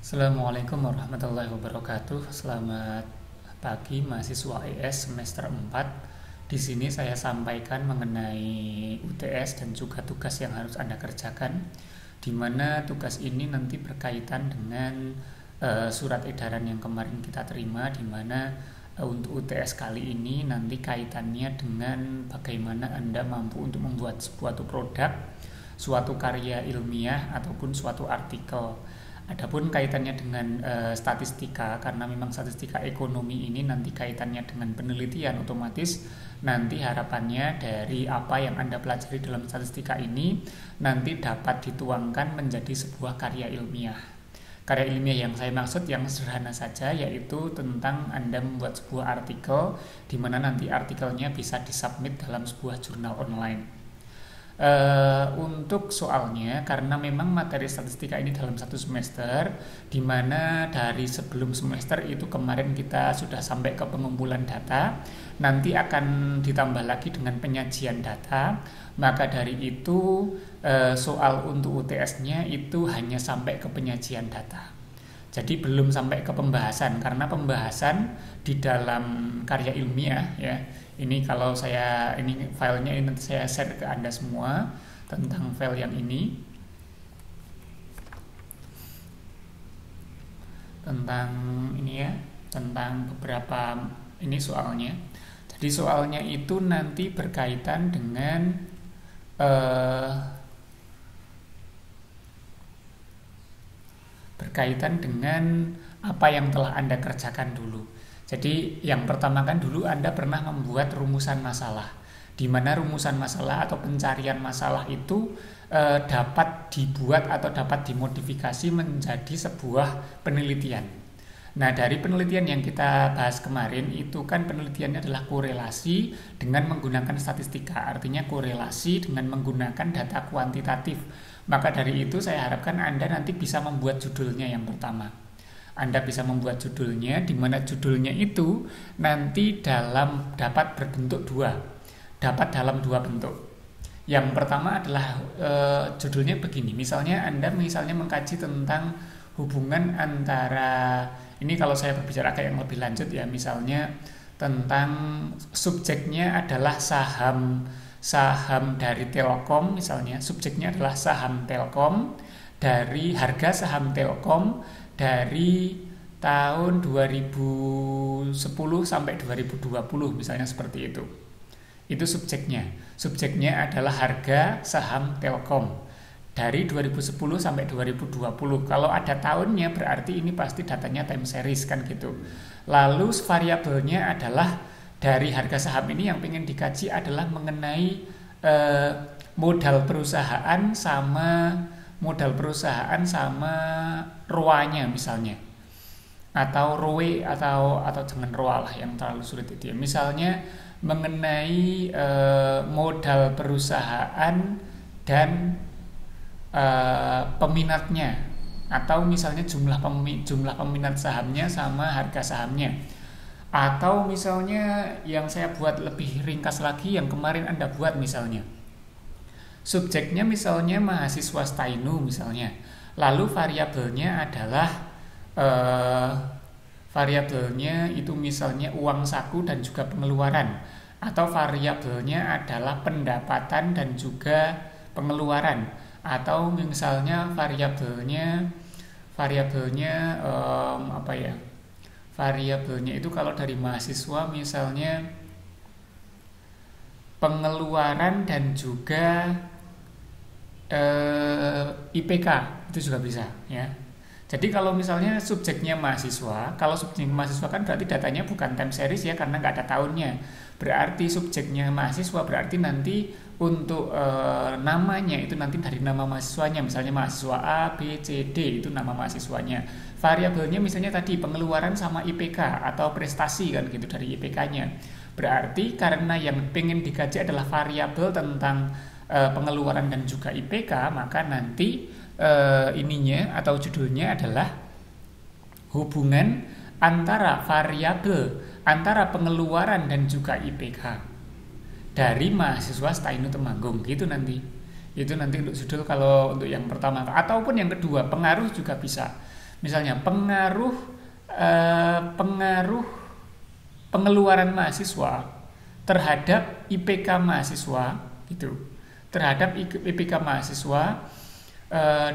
Assalamualaikum warahmatullahi wabarakatuh. Selamat pagi mahasiswa ES semester 4. Di sini saya sampaikan mengenai UTS dan juga tugas yang harus Anda kerjakan, di mana tugas ini nanti berkaitan dengan surat edaran yang kemarin kita terima, di mana untuk UTS kali ini nanti kaitannya dengan bagaimana Anda mampu untuk membuat suatu produk, suatu karya ilmiah ataupun suatu artikel. Adapun kaitannya dengan statistika, karena memang statistika ekonomi ini nanti kaitannya dengan penelitian, otomatis nanti harapannya dari apa yang Anda pelajari dalam statistika ini nanti dapat dituangkan menjadi sebuah karya ilmiah. Karya ilmiah yang saya maksud yang sederhana saja, yaitu tentang Anda membuat sebuah artikel di mana nanti artikelnya bisa disubmit dalam sebuah jurnal online. Untuk soalnya, karena memang materi statistika ini dalam satu semester, di mana dari sebelum semester itu kemarin kita sudah sampai ke pengumpulan data, nanti akan ditambah lagi dengan penyajian data. Maka dari itu soal untuk UTS-nya itu hanya sampai ke penyajian data. Jadi belum sampai ke pembahasan, karena pembahasan di dalam karya ilmiah ya. Ini kalau ini filenya ini nanti saya share ke Anda semua tentang file yang ini. Tentang ini ya, tentang beberapa ini soalnya. Jadi soalnya itu nanti berkaitan dengan apa yang telah Anda kerjakan dulu. Jadi yang pertama kan dulu Anda pernah membuat rumusan masalah, di mana rumusan masalah atau pencarian masalah itu dapat dibuat atau dapat dimodifikasi menjadi sebuah penelitian. Nah, dari penelitian yang kita bahas kemarin itu kan penelitiannya adalah korelasi dengan menggunakan statistika, artinya korelasi dengan menggunakan data kuantitatif. Maka dari itu saya harapkan Anda nanti bisa membuat judulnya yang pertama. Anda bisa membuat judulnya, di mana judulnya itu nanti dapat berbentuk dapat dalam dua bentuk. Yang pertama adalah judulnya begini, misalnya Anda mengkaji tentang hubungan antara, ini kalau saya berbicara kayak yang lebih lanjut ya, misalnya tentang subjeknya adalah saham dari Telkom, misalnya subjeknya adalah saham Telkom, dari harga saham Telkom dari tahun 2010 sampai 2020 misalnya seperti itu. Itu subjeknya. Subjeknya adalah harga saham Telkom dari 2010 sampai 2020. Kalau ada tahunnya berarti ini pasti datanya time series kan gitu. Lalu variabelnya adalah dari harga saham ini yang ingin dikaji adalah mengenai modal perusahaan sama ROA-nya misalnya, atau ROE atau jangan ROA lah yang terlalu sulit itu ya. Misalnya mengenai modal perusahaan dan peminatnya, atau misalnya jumlah peminat sahamnya sama harga sahamnya. Atau misalnya yang saya buat lebih ringkas lagi, yang kemarin Anda buat misalnya, subjeknya misalnya mahasiswa Stainu misalnya, lalu variabelnya adalah variabelnya itu misalnya uang saku dan juga pengeluaran, atau variabelnya adalah pendapatan dan juga pengeluaran, atau misalnya variabelnya variabelnya itu kalau dari mahasiswa misalnya pengeluaran dan juga IPK, itu juga bisa ya. Jadi kalau misalnya subjeknya mahasiswa, kalau subjeknya mahasiswa kan berarti datanya bukan time series ya, karena nggak ada tahunnya. Berarti subjeknya mahasiswa, berarti nanti untuk namanya itu nanti dari nama mahasiswanya, misalnya mahasiswa A, B, C, D, itu nama mahasiswanya. Variabelnya misalnya tadi pengeluaran sama IPK atau prestasi kan gitu dari IPK-nya. Berarti karena yang pengen dikaji adalah variabel tentang pengeluaran dan juga IPK, maka nanti ininya atau judulnya adalah hubungan antara variabel antara pengeluaran dan juga IPK dari mahasiswa Stainu Temanggung gitu nanti. Itu nanti untuk judul kalau untuk yang pertama, ataupun yang kedua pengaruh juga bisa. Misalnya pengaruh pengeluaran mahasiswa terhadap IPK mahasiswa gitu. Terhadap IPK mahasiswa eh,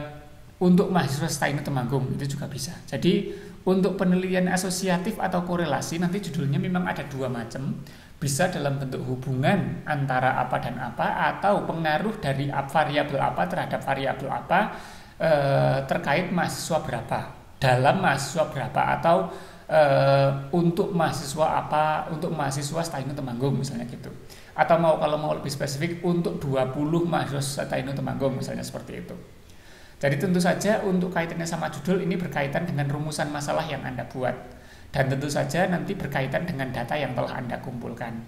untuk mahasiswa STAINU Temanggung itu juga bisa. Jadi untuk penelitian asosiatif atau korelasi nanti judulnya memang ada dua macam. Bisa dalam bentuk hubungan antara apa dan apa, atau pengaruh dari variabel apa terhadap variabel apa terkait mahasiswa berapa, dalam mahasiswa berapa, atau untuk mahasiswa apa, untuk mahasiswa STAINU Temanggung misalnya gitu. Atau kalau mau lebih spesifik untuk 20 mahasiswa STAINU Temanggung misalnya seperti itu. Jadi tentu saja untuk kaitannya sama judul ini berkaitan dengan rumusan masalah yang Anda buat. Dan tentu saja nanti berkaitan dengan data yang telah Anda kumpulkan.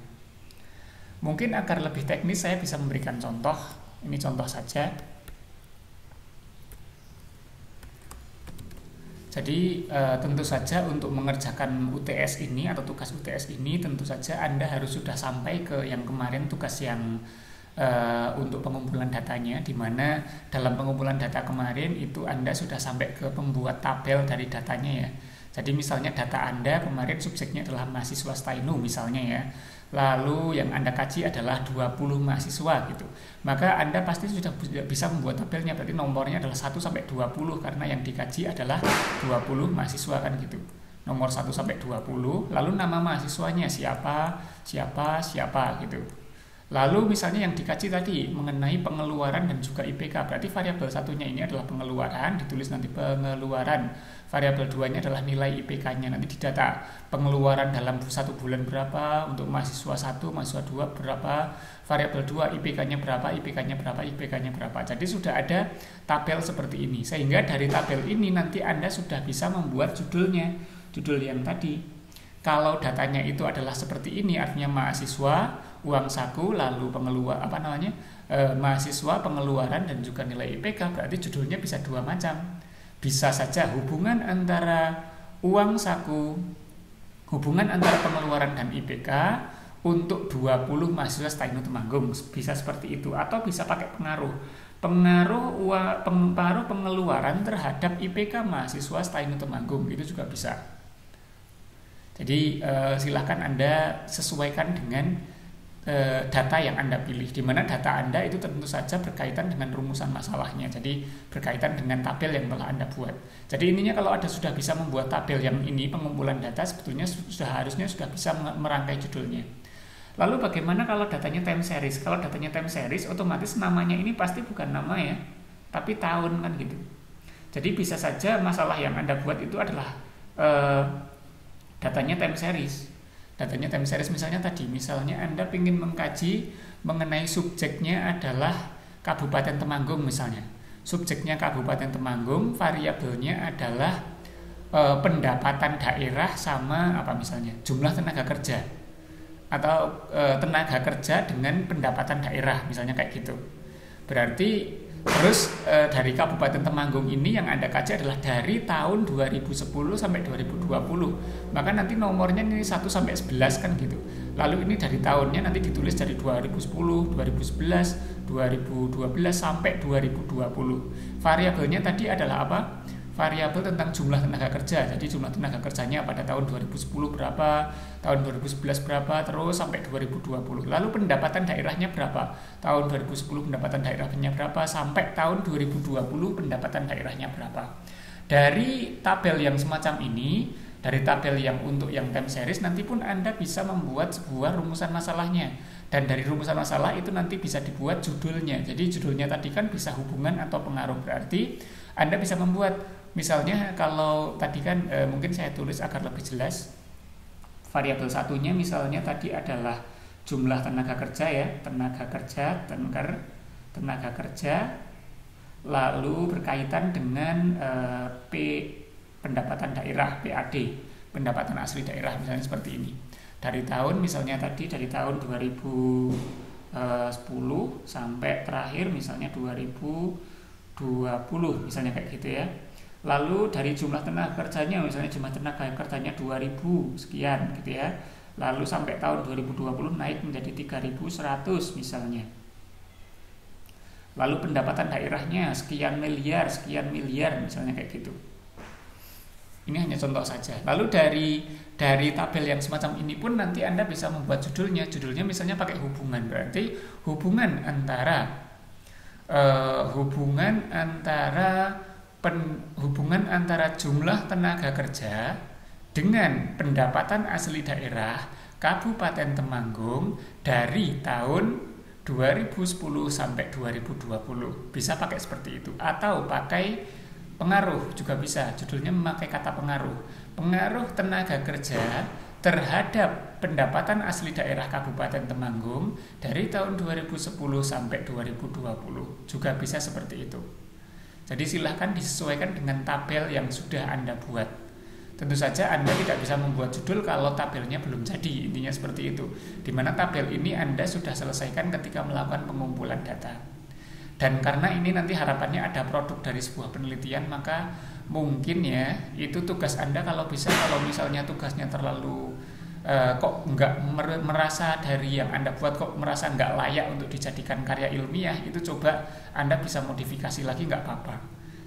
Mungkin agar lebih teknis saya bisa memberikan contoh. Ini contoh saja. Jadi tentu saja untuk mengerjakan UTS ini atau tugas UTS ini tentu saja Anda harus sudah sampai ke yang kemarin tugas yang untuk pengumpulan datanya, di mana dalam pengumpulan data kemarin itu Anda sudah sampai ke pembuat tabel dari datanya ya. Jadi misalnya data Anda kemarin subjeknya adalah mahasiswa STAINU misalnya ya. Lalu yang Anda kaji adalah 20 mahasiswa gitu. Maka Anda pasti sudah bisa membuat tabelnya, berarti nomornya adalah 1 sampai 20 karena yang dikaji adalah 20 mahasiswa kan gitu. Nomor 1 sampai 20, lalu nama mahasiswanya siapa gitu. Lalu misalnya yang dikaji tadi mengenai pengeluaran dan juga IPK, berarti variabel satunya ini adalah pengeluaran, ditulis nanti pengeluaran. Variabel 2-nya adalah nilai IPK-nya, nanti didata pengeluaran dalam 1 bulan berapa, untuk mahasiswa 1, mahasiswa 2 berapa, variabel 2 IPK-nya berapa, IPK-nya berapa, IPK-nya berapa. Jadi sudah ada tabel seperti ini, sehingga dari tabel ini nanti Anda sudah bisa membuat judulnya, judul yang tadi. Kalau datanya itu adalah seperti ini, artinya mahasiswa, uang saku, lalu mahasiswa, pengeluaran, dan juga nilai IPK, berarti judulnya bisa dua macam. Bisa saja hubungan antara uang saku, hubungan antara pengeluaran dan IPK untuk 20 mahasiswa STAINU Temanggung, bisa seperti itu. Atau bisa pakai pengaruh pengeluaran terhadap IPK mahasiswa STAINU Temanggung, itu juga bisa. Jadi silahkan Anda sesuaikan dengan data yang Anda pilih, di mana data Anda itu tentu saja berkaitan dengan rumusan masalahnya, jadi berkaitan dengan tabel yang telah Anda buat. Jadi ininya kalau Anda sudah bisa membuat tabel yang ini, pengumpulan data, sebetulnya harusnya sudah bisa merangkai judulnya. Lalu bagaimana kalau datanya time series? Kalau datanya time series, otomatis namanya ini pasti bukan nama ya, tapi tahun kan gitu. Jadi bisa saja masalah yang Anda buat itu adalah datanya time series. Datanya time series misalnya Anda ingin mengkaji mengenai subjeknya adalah Kabupaten Temanggung misalnya. Subjeknya Kabupaten Temanggung, variabelnya adalah pendapatan daerah sama misalnya jumlah tenaga kerja, atau tenaga kerja dengan pendapatan daerah misalnya kayak gitu. Berarti terus dari Kabupaten Temanggung ini yang Anda kaji adalah dari tahun 2010 sampai 2020. Maka nanti nomornya ini 1 sampai 11 kan gitu. Lalu ini dari tahunnya nanti ditulis dari 2010, 2011, 2012 sampai 2020. Variabelnya tadi adalah apa? Variabel tentang jumlah tenaga kerja. Jadi jumlah tenaga kerjanya pada tahun 2010 berapa, tahun 2011 berapa, terus sampai 2020. Lalu pendapatan daerahnya berapa? Tahun 2010 pendapatan daerahnya berapa, sampai tahun 2020 pendapatan daerahnya berapa. Dari tabel yang semacam ini, dari tabel yang untuk yang time series, nanti pun Anda bisa membuat sebuah rumusan masalahnya. Dan dari rumusan masalah itu nanti bisa dibuat judulnya. Jadi judulnya tadi kan bisa hubungan atau pengaruh, berarti Anda bisa membuat, misalnya kalau tadi kan mungkin saya tulis agar lebih jelas. Variabel satunya misalnya tadi adalah jumlah tenaga kerja ya, tenaga kerja, lalu berkaitan dengan pendapatan daerah, PAD, pendapatan asli daerah misalnya seperti ini. Dari tahun misalnya tadi dari tahun 2010 sampai terakhir misalnya 2020 misalnya kayak gitu ya. Lalu dari jumlah tenaga kerjanya, misalnya jumlah tenaga kerjanya 2000 sekian gitu ya. Lalu sampai tahun 2020 naik menjadi 3100 misalnya. Lalu pendapatan daerahnya sekian miliar misalnya kayak gitu. Ini hanya contoh saja. Lalu dari tabel yang semacam ini pun nanti Anda bisa membuat judulnya. Judulnya misalnya pakai hubungan, berarti hubungan antara hubungan antara jumlah tenaga kerja dengan pendapatan asli daerah Kabupaten Temanggung dari tahun 2010 sampai 2020. Bisa pakai seperti itu atau pakai pengaruh juga bisa. Judulnya memakai kata pengaruh. Pengaruh tenaga kerja terhadap pendapatan asli daerah Kabupaten Temanggung dari tahun 2010 sampai 2020. Juga bisa seperti itu. Jadi silahkan disesuaikan dengan tabel yang sudah Anda buat. Tentu saja Anda tidak bisa membuat judul kalau tabelnya belum jadi. Intinya seperti itu. Di mana tabel ini Anda sudah selesaikan ketika melakukan pengumpulan data. Dan karena ini nanti harapannya ada produk dari sebuah penelitian, maka mungkin ya itu tugas Anda kalau bisa, kalau misalnya tugasnya terlalu kok nggak merasa dari yang Anda buat kok merasa nggak layak untuk dijadikan karya ilmiah, itu coba Anda bisa modifikasi lagi, nggak apa-apa.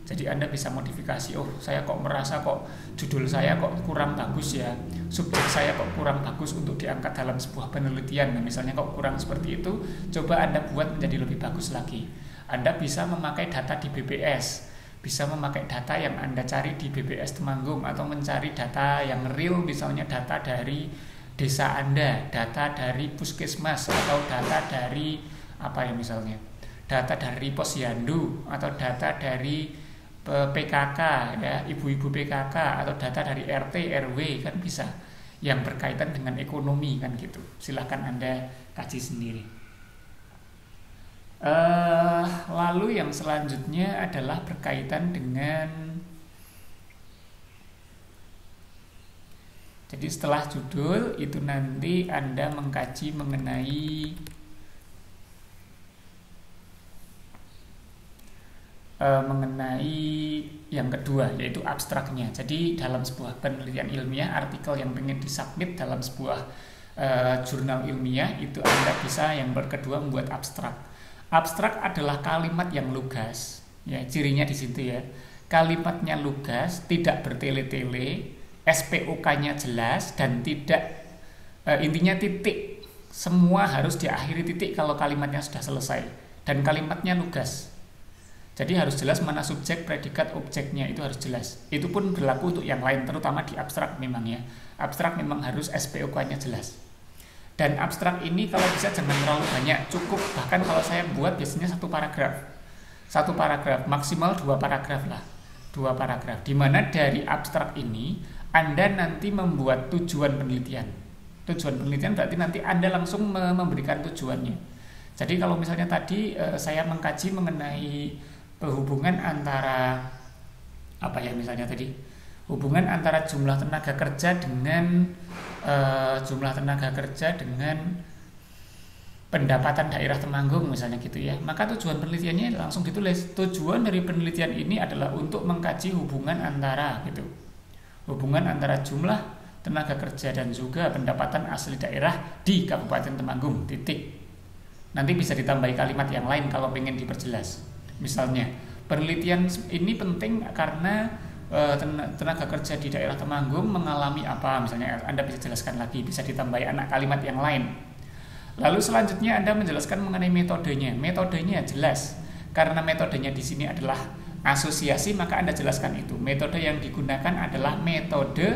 Jadi Anda bisa modifikasi, oh saya kok merasa kok judul saya kok kurang bagus ya, subjek saya kok kurang bagus untuk diangkat dalam sebuah penelitian. Nah, misalnya kok kurang seperti itu, coba Anda buat menjadi lebih bagus lagi. Anda bisa memakai data di BPS, bisa memakai data yang Anda cari di BPS Temanggung, atau mencari data yang real, misalnya data dari desa Anda, data dari puskesmas, atau data dari apa ya misalnya, data dari posyandu, atau data dari PKK ya, ibu-ibu PKK, atau data dari RT RW, kan bisa, yang berkaitan dengan ekonomi kan gitu. Silahkan Anda kaji sendiri. Lalu yang selanjutnya adalah berkaitan dengan, jadi setelah judul itu nanti Anda mengkaji mengenai yang kedua, yaitu abstraknya. Jadi dalam sebuah penelitian ilmiah, artikel yang ingin disubmit dalam sebuah jurnal ilmiah, itu Anda bisa yang kedua membuat abstrak. Abstrak adalah kalimat yang lugas, ya cirinya di situ ya. Kalimatnya lugas, tidak bertele-tele, SPOK-nya jelas, dan tidak intinya titik. Semua harus diakhiri titik kalau kalimatnya sudah selesai, dan kalimatnya lugas. Jadi harus jelas mana subjek, predikat, objeknya, itu harus jelas. Itu pun berlaku untuk yang lain, terutama di abstrak memang ya. Abstrak memang harus SPOK-nya jelas. Dan abstrak ini kalau bisa jangan terlalu banyak, cukup bahkan kalau saya buat biasanya satu paragraf, maksimal 2 paragraf lah, 2 paragraf. Dimana dari abstrak ini Anda nanti membuat tujuan penelitian. Tujuan penelitian berarti nanti Anda langsung memberikan tujuannya. Jadi kalau misalnya tadi saya mengkaji mengenai hubungan antara apa ya misalnya tadi, hubungan antara jumlah tenaga kerja dengan pendapatan daerah Temanggung misalnya gitu ya, maka tujuan penelitiannya langsung ditulis. Tujuan dari penelitian ini adalah untuk mengkaji hubungan antara jumlah tenaga kerja dan juga pendapatan asli daerah di Kabupaten Temanggung, titik. Nanti bisa ditambahi kalimat yang lain kalau ingin diperjelas. Misalnya penelitian ini penting karena tenaga kerja di daerah Temanggung mengalami apa, misalnya Anda bisa jelaskan lagi, bisa ditambahi anak kalimat yang lain. Lalu selanjutnya Anda menjelaskan mengenai metodenya. Metodenya jelas, karena metodenya di sini adalah asosiasi, maka Anda jelaskan itu. Metode yang digunakan adalah metode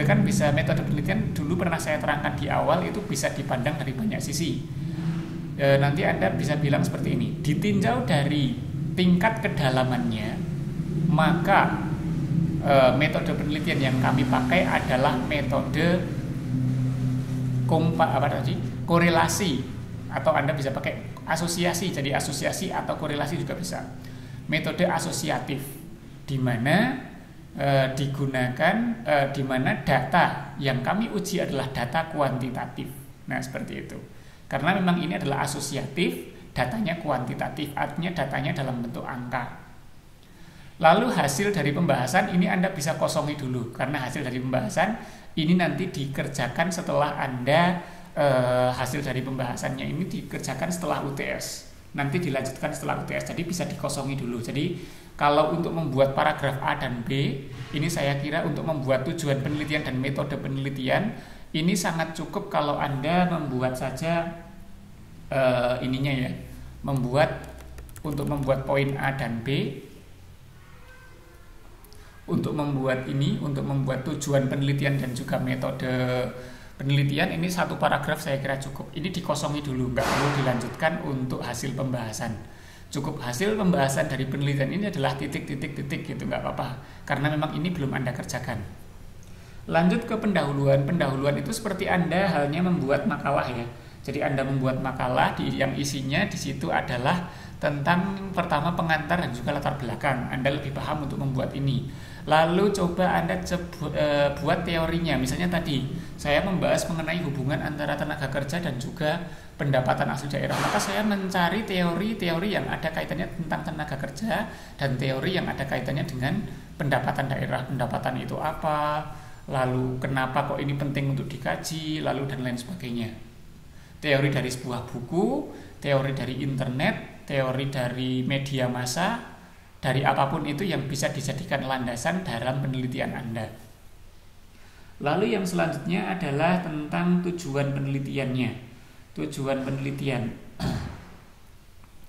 kan bisa, metode penelitian dulu pernah saya terangkan di awal, itu bisa dipandang dari banyak sisi. Nanti Anda bisa bilang seperti ini, ditinjau dari tingkat kedalamannya, maka metode penelitian yang kami pakai adalah metode korelasi, atau Anda bisa pakai asosiasi. Jadi asosiasi atau korelasi juga bisa. Metode asosiatif, di mana digunakan, di mana data yang kami uji adalah data kuantitatif. Nah seperti itu. Karena memang ini adalah asosiatif, datanya kuantitatif, artinya datanya dalam bentuk angka. Lalu hasil dari pembahasan ini Anda bisa kosongi dulu, karena hasil dari pembahasan ini nanti dikerjakan setelah Anda hasil dari pembahasannya ini dikerjakan setelah UTS, nanti dilanjutkan setelah UTS, jadi bisa dikosongi dulu. Jadi Kalau untuk membuat paragraf A dan B, ini saya kira untuk membuat tujuan penelitian dan metode penelitian, ini sangat cukup kalau Anda membuat saja ininya ya, untuk membuat poin A dan B, untuk membuat tujuan penelitian dan juga metode penelitian, ini satu paragraf saya kira cukup. Ini dikosongi dulu, nggak perlu dilanjutkan untuk hasil pembahasan. Cukup hasil pembahasan dari penelitian ini adalah titik-titik gitu, nggak apa-apa. Karena memang ini belum Anda kerjakan. Lanjut ke pendahuluan. Pendahuluan itu seperti Anda halnya membuat makalah ya. Jadi Anda membuat makalah yang isinya di situ adalah tentang pertama pengantar dan juga latar belakang. Anda lebih paham untuk membuat ini. Lalu coba Anda buat teorinya. Misalnya tadi saya membahas mengenai hubungan antara tenaga kerja dan juga pendapatan asli daerah. Maka saya mencari teori-teori yang ada kaitannya tentang tenaga kerja dan teori yang ada kaitannya dengan pendapatan daerah. Pendapatan itu apa? Lalu kenapa kok ini penting untuk dikaji? Lalu dan lain sebagainya. Teori dari sebuah buku, teori dari internet, teori dari media massa, dari apapun itu yang bisa dijadikan landasan dalam penelitian Anda. Lalu yang selanjutnya adalah tentang tujuan penelitiannya. Tujuan penelitian.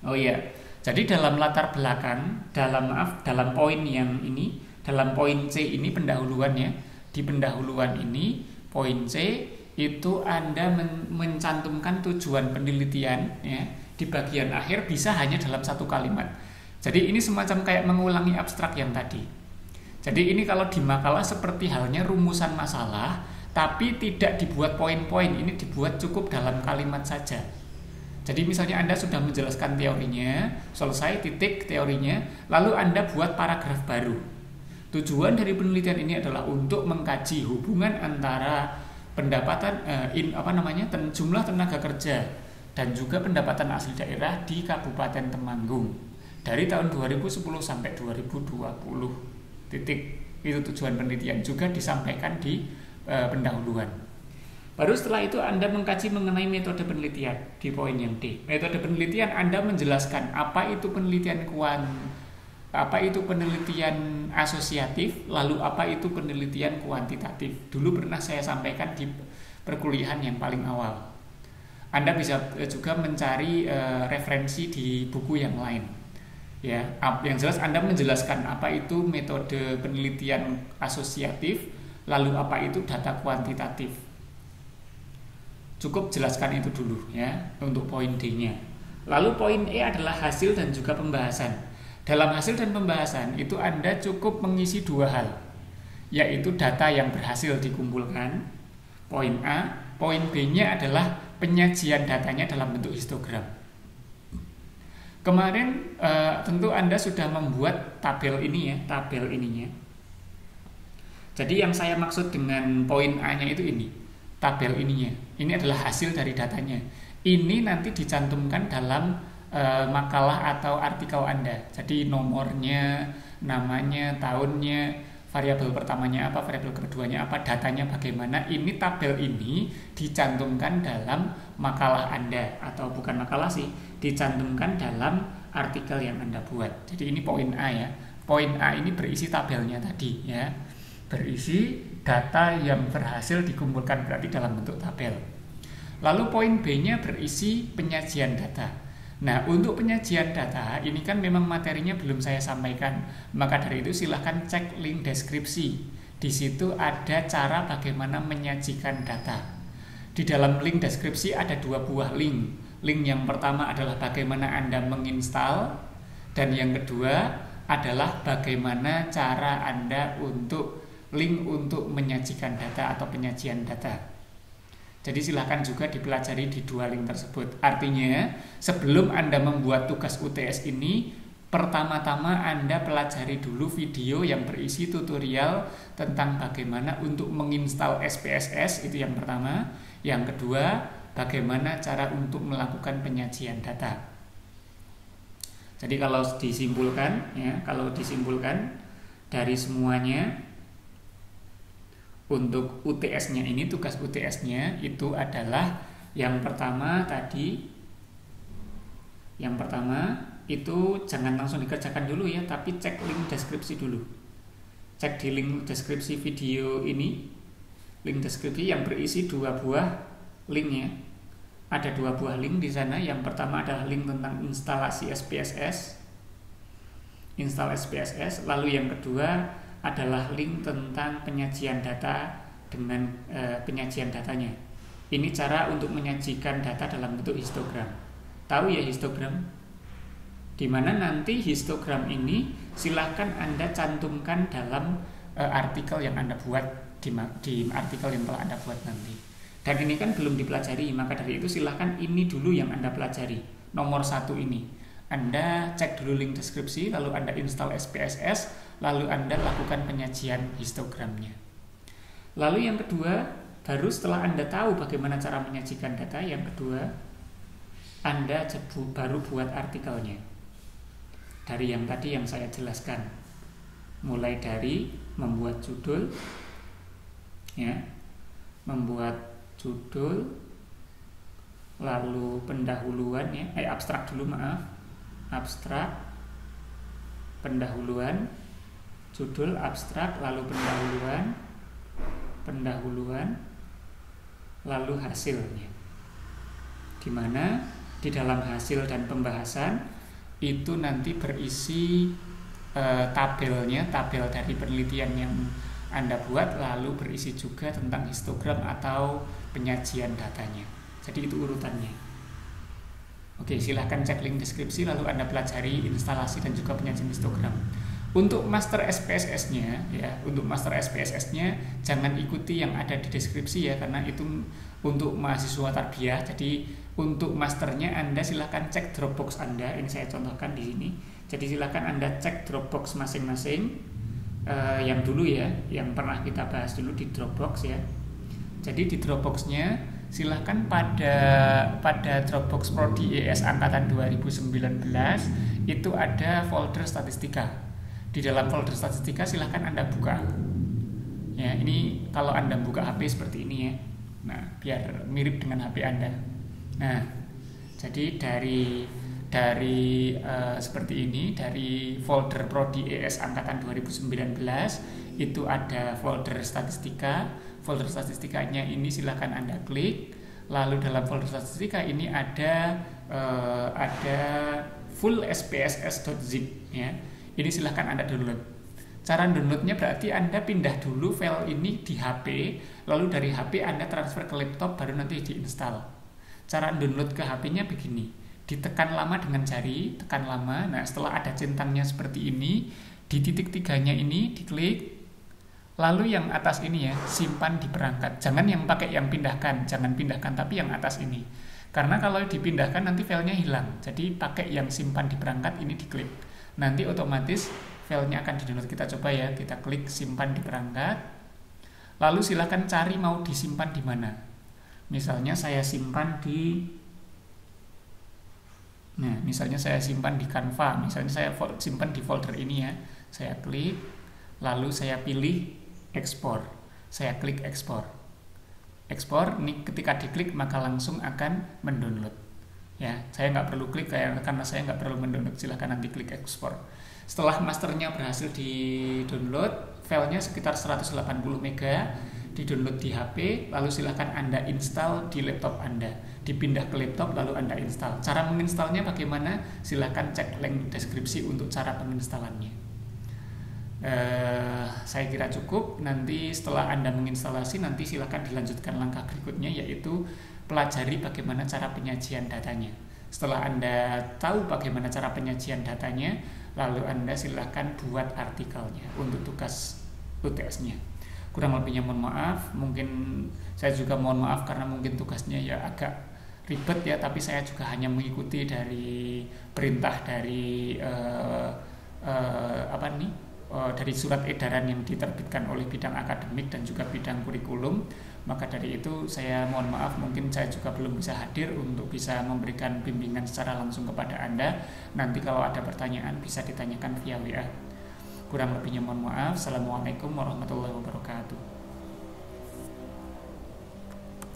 Oh iya, jadi dalam latar belakang, dalam poin yang ini, dalam poin C ini pendahuluannya, di pendahuluan ini, poin C itu Anda mencantumkan tujuan penelitian ya, di bagian akhir bisa hanya dalam satu kalimat. Jadi ini semacam kayak mengulangi abstrak yang tadi. Jadi ini kalau di makalah seperti halnya rumusan masalah, tapi tidak dibuat poin-poin, ini dibuat cukup dalam kalimat saja. Jadi misalnya Anda sudah menjelaskan teorinya, selesai titik teorinya, lalu Anda buat paragraf baru. Tujuan dari penelitian ini adalah untuk mengkaji hubungan antara pendapatan jumlah tenaga kerja dan juga pendapatan asli daerah di Kabupaten Temanggung dari tahun 2010 sampai 2020. Titik. Itu tujuan penelitian juga disampaikan di pendahuluan. Baru setelah itu Anda mengkaji mengenai metode penelitian di poin yang D. Metode penelitian Anda menjelaskan apa itu penelitian asosiatif, lalu apa itu penelitian kuantitatif. Dulu pernah saya sampaikan di perkuliahan yang paling awal. Anda bisa juga mencari referensi di buku yang lain. Ya, yang jelas Anda menjelaskan apa itu metode penelitian asosiatif, lalu apa itu data kuantitatif. Cukup jelaskan itu dulu ya untuk poin D-nya. Lalu poin E adalah hasil dan juga pembahasan. Dalam hasil dan pembahasan itu Anda cukup mengisi dua hal, yaitu data yang berhasil dikumpulkan, poin A. Poin B-nya adalah penyajian datanya dalam bentuk histogram. Kemarin tentu Anda sudah membuat tabel ini ya, tabel ininya. Jadi yang saya maksud dengan poin A-nya itu ini, tabel ininya. Ini adalah hasil dari datanya. Ini nanti dicantumkan dalam makalah atau artikel Anda. Jadi nomornya, namanya, tahunnya, variabel pertamanya apa, variabel keduanya apa, datanya bagaimana. Ini tabel ini dicantumkan dalam makalah Anda, atau bukan makalah sih, dicantumkan dalam artikel yang Anda buat. Jadi ini poin A ya. Poin A ini berisi tabelnya tadi ya. Berisi data yang berhasil dikumpulkan berarti dalam bentuk tabel. Lalu poin B-nya berisi penyajian data. Nah, untuk penyajian data ini kan memang materinya belum saya sampaikan. Maka dari itu silahkan cek link deskripsi. Di situ ada cara bagaimana menyajikan data. Di dalam link deskripsi ada dua buah link. Link yang pertama adalah bagaimana Anda menginstal, dan yang kedua adalah bagaimana cara Anda untuk menyajikan data atau penyajian data. Jadi silahkan juga dipelajari di dua link tersebut. Artinya sebelum Anda membuat tugas UTS ini, pertama-tama Anda pelajari dulu video yang berisi tutorial tentang bagaimana untuk menginstal SPSS, itu yang pertama. Yang kedua, bagaimana cara untuk melakukan penyajian data. Jadi kalau disimpulkan dari semuanya, untuk UTS-nya ini, tugas UTS-nya itu adalah yang pertama itu jangan langsung dikerjakan dulu ya, tapi cek link deskripsi dulu. Cek di link deskripsi video ini, link deskripsi yang berisi 2 buah link ya. Ada 2 buah link di sana. Yang pertama adalah link tentang instalasi SPSS, install SPSS. Lalu yang kedua adalah link tentang penyajian data dengan penyajian datanya. Ini cara untuk menyajikan data dalam bentuk histogram. Tahu ya histogram? Dimana nanti histogram ini silahkan Anda cantumkan dalam artikel yang Anda buat di artikel yang telah Anda buat nanti. Dan ini kan belum dipelajari, maka dari itu silahkan ini dulu yang Anda pelajari. Nomor 1 ini, Anda cek dulu link deskripsi, lalu Anda install SPSS, lalu Anda lakukan penyajian histogramnya. Lalu yang kedua, baru setelah Anda tahu bagaimana cara menyajikan data, yang kedua, Anda baru buat artikelnya. Dari yang tadi yang saya jelaskan, mulai dari membuat judul, ya, membuat judul, lalu pendahuluan ya, abstrak dulu maaf, abstrak, pendahuluan, judul, abstrak, lalu pendahuluan, lalu hasilnya. Dimana di dalam hasil dan pembahasan itu nanti berisi tabelnya, tabel dari penelitian yang Anda buat, lalu berisi juga tentang histogram atau penyajian datanya. Jadi itu urutannya. Oke, silahkan cek link deskripsi, lalu Anda pelajari instalasi dan juga penyajian histogram. Untuk master SPSS-nya, ya, untuk master SPSS-nya jangan ikuti yang ada di deskripsi ya, karena itu untuk mahasiswa tarbiyah. Jadi untuk masternya Anda silahkan cek Dropbox Anda. Ini saya contohkan di sini. Jadi silahkan Anda cek Dropbox masing-masing. Yang dulu ya, yang pernah kita bahas dulu di Dropbox ya. Jadi di Dropbox-nya silahkan pada Dropbox Prodi ES angkatan 2019 itu ada folder statistika. Di dalam folder statistika silahkan Anda buka. Ya, ini kalau Anda buka HP seperti ini ya. Nah, biar mirip dengan HP Anda. Nah, jadi dari seperti ini, dari folder Prodi ES angkatan 2019 itu ada folder statistika. Folder statistikanya ini silahkan Anda klik. Lalu dalam folder statistika ini ada full spss.zip ya. Ini silahkan Anda download. Cara downloadnya berarti Anda pindah dulu file ini di HP, lalu dari HP Anda transfer ke laptop, baru nanti diinstal. Cara download ke HP-nya begini, ditekan lama dengan jari, tekan lama. Nah, setelah ada centangnya seperti ini, di titik 3-nya ini diklik, lalu yang atas ini ya, simpan di perangkat. Jangan yang pakai yang pindahkan, jangan pindahkan, tapi yang atas ini. Karena kalau dipindahkan nanti filenya hilang. Jadi pakai yang simpan di perangkat ini diklik. Nanti otomatis filenya akan di-download. Kita coba ya, kita klik simpan di perangkat. Lalu silakan cari mau disimpan di mana. Misalnya saya simpan di misalnya saya simpan di Canva, misalnya saya simpan di folder ini ya. Saya klik, lalu saya pilih ekspor. Saya klik ekspor. Ekspor, ini ketika diklik maka langsung akan mendownload. Ya, saya nggak perlu klik karena saya nggak perlu mendownload. Silahkan nanti klik ekspor. Setelah masternya berhasil di-download, filenya sekitar 180 MB, di-download di HP, lalu silahkan Anda install di laptop Anda. Dipindah ke laptop lalu Anda install. Cara menginstalnya bagaimana? Silahkan cek link deskripsi untuk cara penginstalannya. Saya kira cukup. Nanti setelah Anda menginstalasi, nanti silahkan dilanjutkan langkah berikutnya, yaitu pelajari bagaimana cara penyajian datanya. Setelah Anda tahu bagaimana cara penyajian datanya, lalu Anda silahkan buat artikelnya untuk tugas UTS-nya. Kurang lebihnya mohon maaf, mungkin saya juga mohon maaf karena mungkin tugasnya ya agak ribet ya, tapi saya juga hanya mengikuti dari perintah dari dari surat edaran yang diterbitkan oleh bidang akademik dan juga bidang kurikulum. Maka dari itu saya mohon maaf, mungkin saya juga belum bisa hadir untuk bisa memberikan bimbingan secara langsung kepada Anda. Nanti kalau ada pertanyaan bisa ditanyakan via WA. Kurang lebihnya mohon maaf. Assalamualaikum warahmatullahi wabarakatuh.